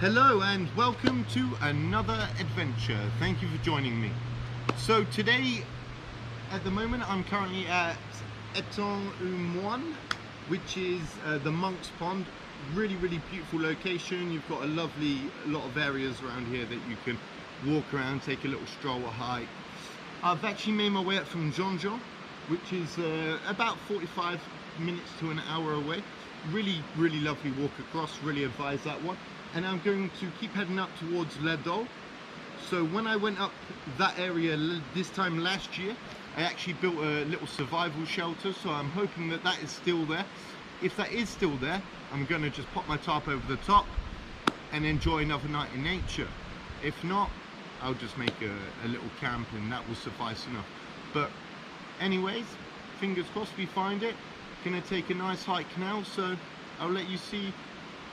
Hello and welcome to another adventure. Thank you for joining me. So today, at the moment, I'm currently at Eton Moine, which is the Monk's Pond. Really beautiful location. You've got a lot of areas around here that you can walk around, take a little stroll or hike. I've actually made my way up from Gingin, which is about 45 minutes to an hour away. Really lovely walk across, really advise that one. And I'm going to keep heading up towards Dole. So when I went up that area this time last year, I actually built a little survival shelter, so I'm hoping that that is still there. If that is still there, I'm going to just pop my tarp over the top and enjoy another night in nature. If not, I'll just make a little camp and that will suffice enough. But anyways, fingers crossed we find it. Gonna take a nice hike now, so I'll let you see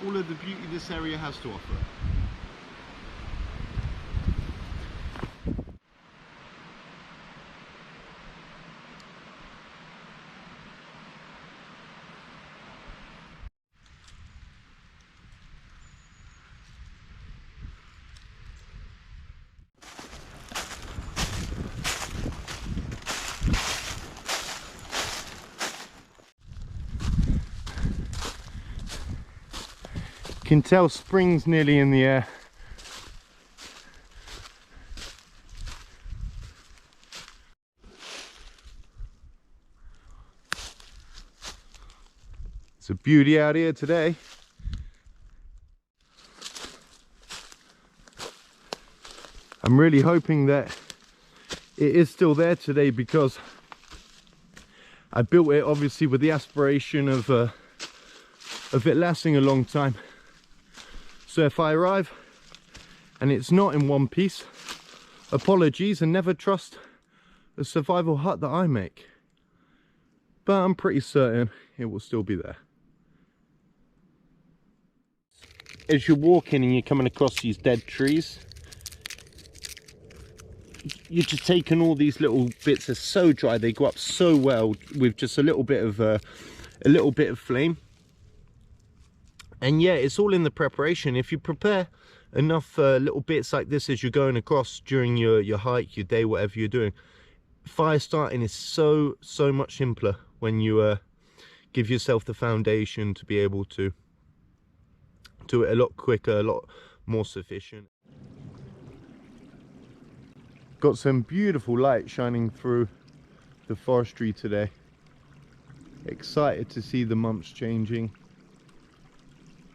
all of the beauty this area has to offer. You can tell spring's nearly in the air. It's a beauty out here today. I'm really hoping that it is still there today, because I built it obviously with the aspiration of it lasting a long time. So if I arrive and it's not in one piece, apologies, and never trust the survival hut that I make. But I'm pretty certain it will still be there. As you're walking and you're coming across these dead trees, you're just taking all these little bits. They're so dry, they go up so well with just a little bit of flame. And yeah, it's all in the preparation. If you prepare enough little bits like this as you're going across during your hike, your day, whatever you're doing, fire starting is so much simpler when you give yourself the foundation to be able to do it a lot quicker, a lot more sufficient. Got some beautiful light shining through the forestry today. Excited to see the months changing.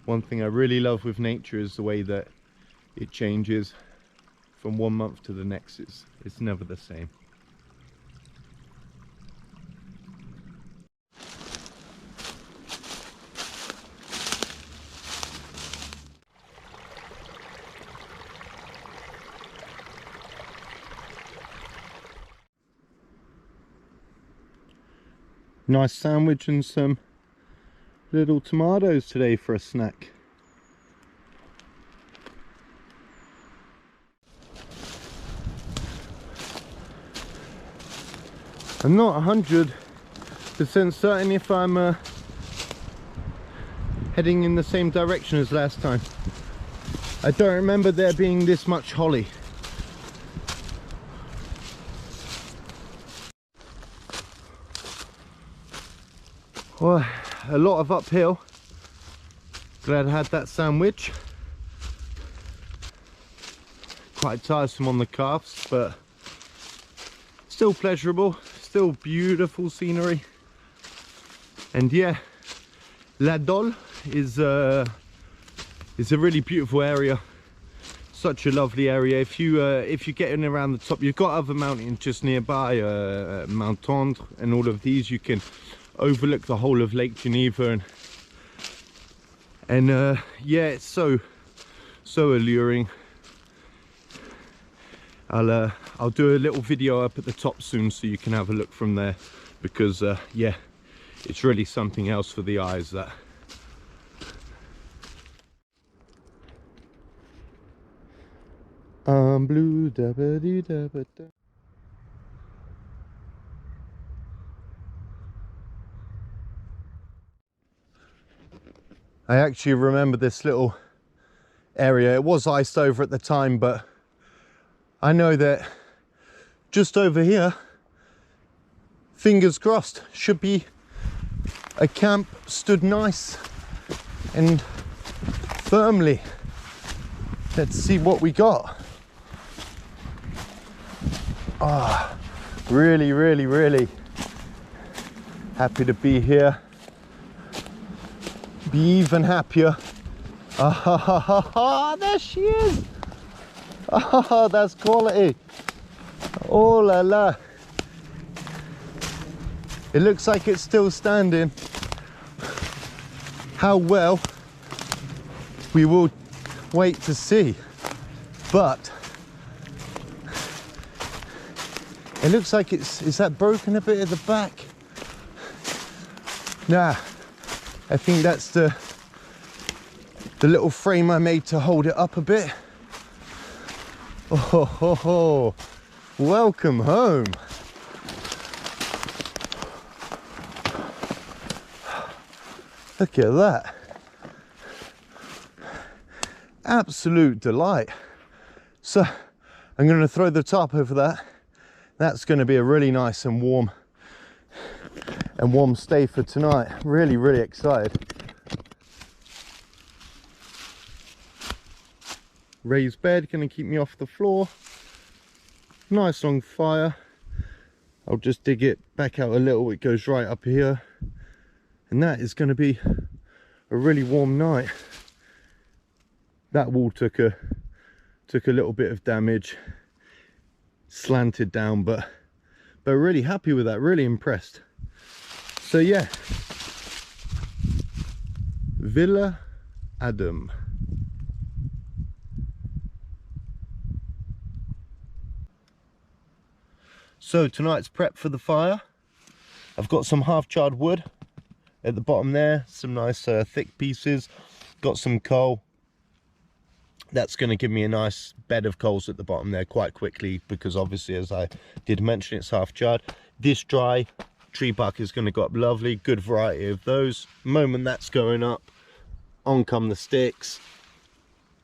One thing I really love with nature is the way that it changes from one month to the next. It's never the same. Nice sandwich and some little tomatoes today for a snack. I'm not 100% certain if I'm heading in the same direction as last time. I don't remember there being this much holly. Well, a lot of uphill. Glad I had that sandwich. Quite tiresome on the calves, but still pleasurable, still beautiful scenery. And yeah, Dole is a really beautiful area. Such a lovely area. If you're getting around the top, you've got other mountains just nearby, Mount Tendre and all of these. You can overlook the whole of Lake Geneva, and yeah, it's so alluring. I'll do a little video up at the top soon so you can have a look from there, because yeah, it's really something else for the eyes. That I'm blue, da ba dee da ba da. I actually remember this little area. It was iced over at the time, but I know that just over here, fingers crossed, should be a camp stood nice and firmly. Let's see what we got. Ah, really, really, really happy to be here. Be even happier. Ah, ha, ha, ha, ha, there she is. Ah, that's quality. Oh la la. It looks like it's still standing. How well, we will wait to see. But it looks like is that broken a bit at the back? Nah, I think that's the little frame I made to hold it up a bit. Oh, ho, ho. Welcome home. Look at that. Absolute delight. So I'm going to throw the top over that. That's going to be a really nice and warm stay for tonight. Really, really excited. Raised bed, going to keep me off the floor. Nice long fire. I'll just dig it back out a little. It goes right up here. And that is going to be a really warm night. That wall took a little bit of damage, slanted down, but really happy with that, really impressed. So yeah, Villa Adam. So tonight's prep for the fire. I've got some half-charred wood at the bottom there, some nice thick pieces. Got some coal. That's going to give me a nice bed of coals at the bottom there quite quickly, because obviously, as I did mention, it's half-charred. This dry tree bark is going to go up lovely, good variety of those. The moment that's going up, on come the sticks.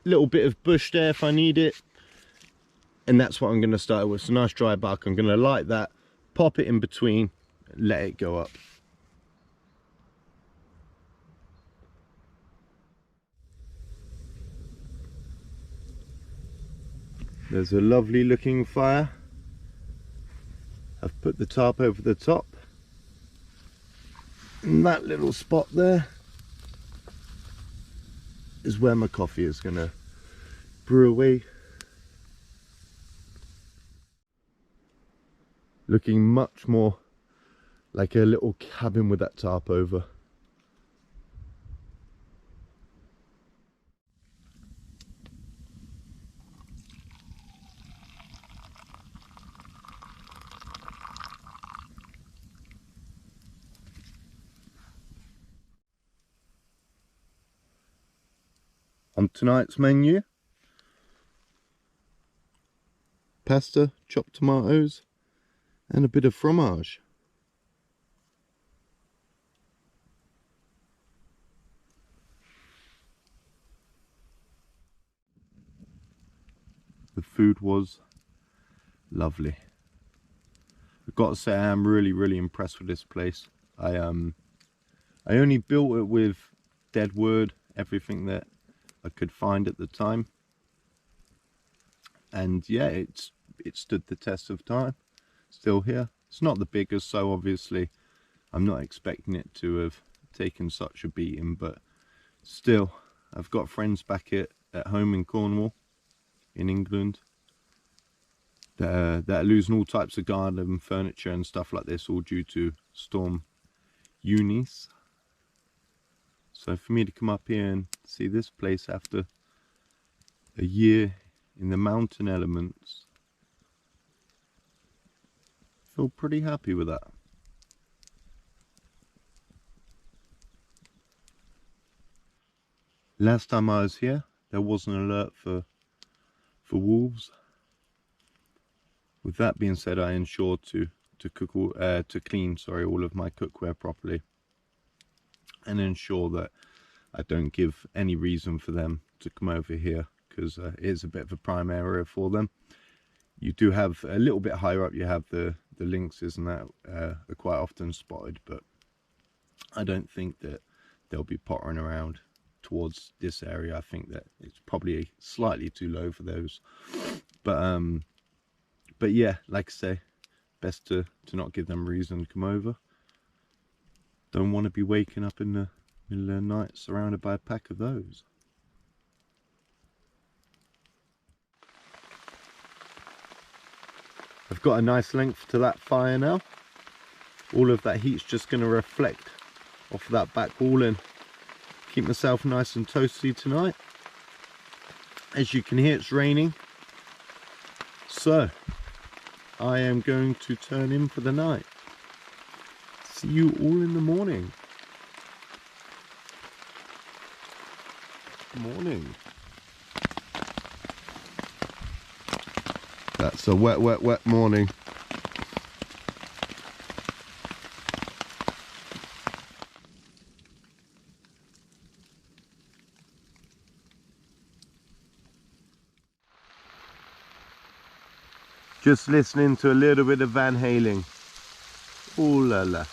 Little bit of bush there if I need it. And that's what I'm going to start with. Some nice dry bark. I'm going to light that, pop it in between, let it go up. There's a lovely looking fire. I've put the tarp over the top. And that little spot there is where my coffee is going to brew away. Looking much more like a little cabin with that tarp over. On tonight's menu, pasta, chopped tomatoes, and a bit of fromage. The food was lovely. I've got to say, I am really, really impressed with this place. I only built it with dead wood, everything that I could find at the time, and yeah, it stood the test of time. Still here. It's not the biggest, so obviously I'm not expecting it to have taken such a beating, but still, I've got friends back at home in Cornwall, in England, that are losing all types of garden furniture and stuff like this, all due to Storm Eunice. So for me to come up here and see this place after a year in the mountain elements, I feel pretty happy with that. Last time I was here, there was an alert for wolves. With that being said, I ensured to clean all of my cookware properly, and ensure that I don't give any reason for them to come over here because it is a bit of a prime area for them. You do have a little bit higher up, you have the lynxes, and that are quite often spotted, but I don't think that they'll be pottering around towards this area. I think that it's probably slightly too low for those, but yeah, like I say, best to not give them reason to come over. Don't want to be waking up in the middle of the night surrounded by a pack of those. I've got a nice length to that fire now. All of that heat's just going to reflect off of that back wall and keep myself nice and toasty tonight. As you can hear, it's raining, so I am going to turn in for the night. See you all in the morning. Morning. That's a wet, wet, wet morning. Just listening to a little bit of Van Halen. Ooh la la.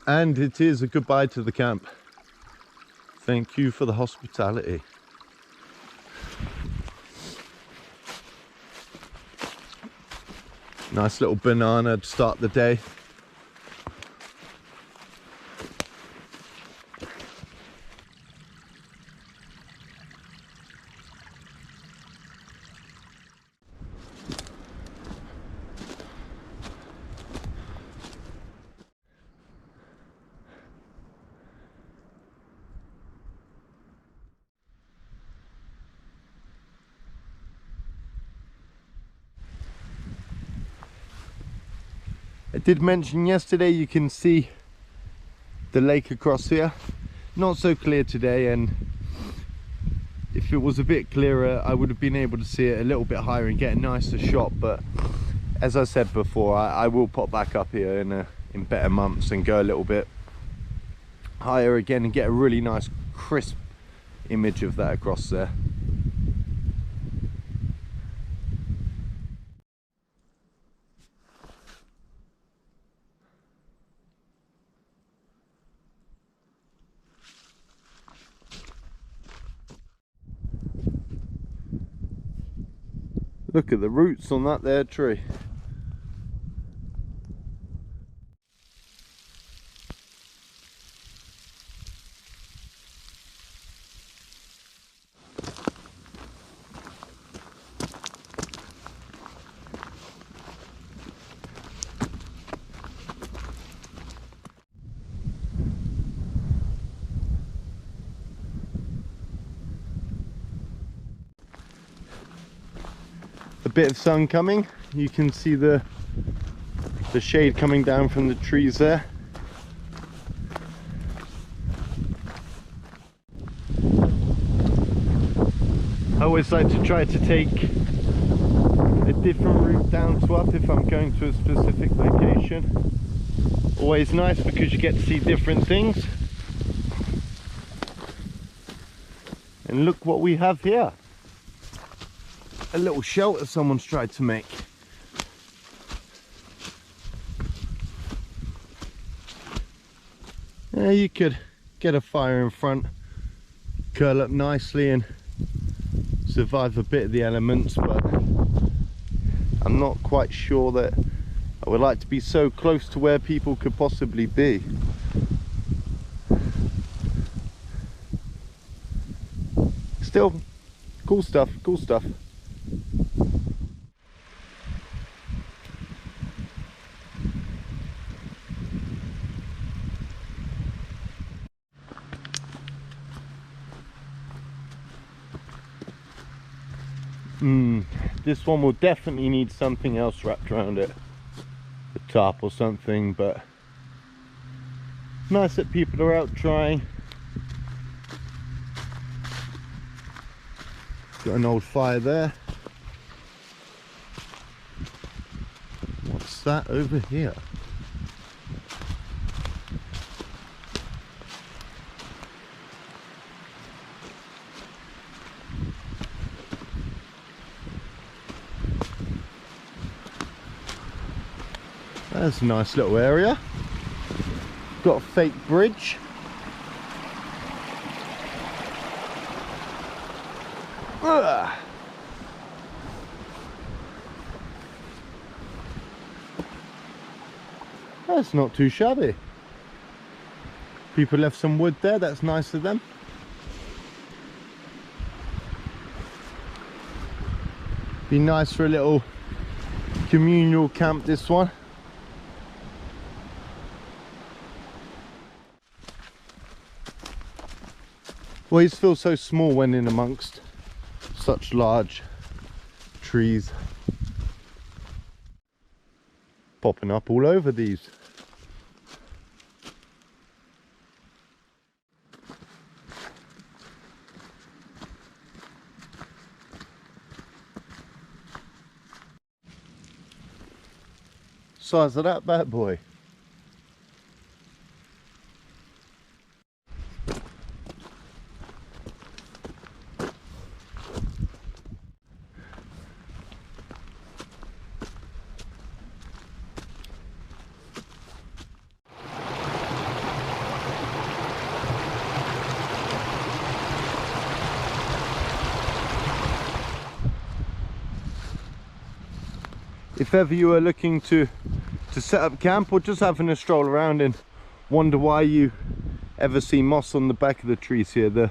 And it is a goodbye to the camp. Thank you for the hospitality. Nice little banana to start the day. I did mention yesterday you can see the lake across here. Not so clear today, and if it was a bit clearer I would have been able to see it a little bit higher and get a nicer shot, but as I said before, I will pop back up here in better months and go a little bit higher again and get a really nice crisp image of that across there. Look at the roots on that there tree. A bit of sun coming. You can see the shade coming down from the trees there. I always like to try to take a different route down to up if I'm going to a specific location. Always nice because you get to see different things. And look what we have here. A little shelter someone's tried to make. Yeah, you could get a fire in front, curl up nicely and survive a bit of the elements, but I'm not quite sure that I would like to be so close to where people could possibly be. Still, cool stuff, cool stuff. This one will definitely need something else wrapped around it, a tarp or something, but nice that people are out trying. Got an old fire there. What's that over here? That's a nice little area. Got a fake bridge. Ugh. That's not too shabby. People left some wood there, that's nice of them. Be nice for a little communal camp, this one. Always feel so small when in amongst such large trees. Popping up all over these. Size of that bad boy. If ever you are looking to set up camp or just having a stroll around and wonder why you ever see moss on the back of the trees here, the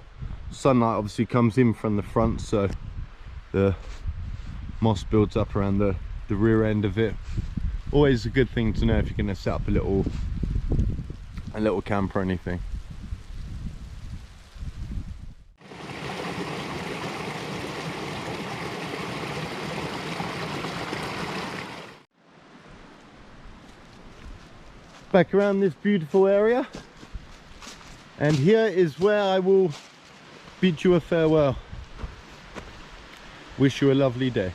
sunlight obviously comes in from the front, so the moss builds up around the rear end of it. Always a good thing to know if you're going to set up a little camp or anything. Back around this beautiful area, and here is where I will bid you a farewell. Wish you a lovely day.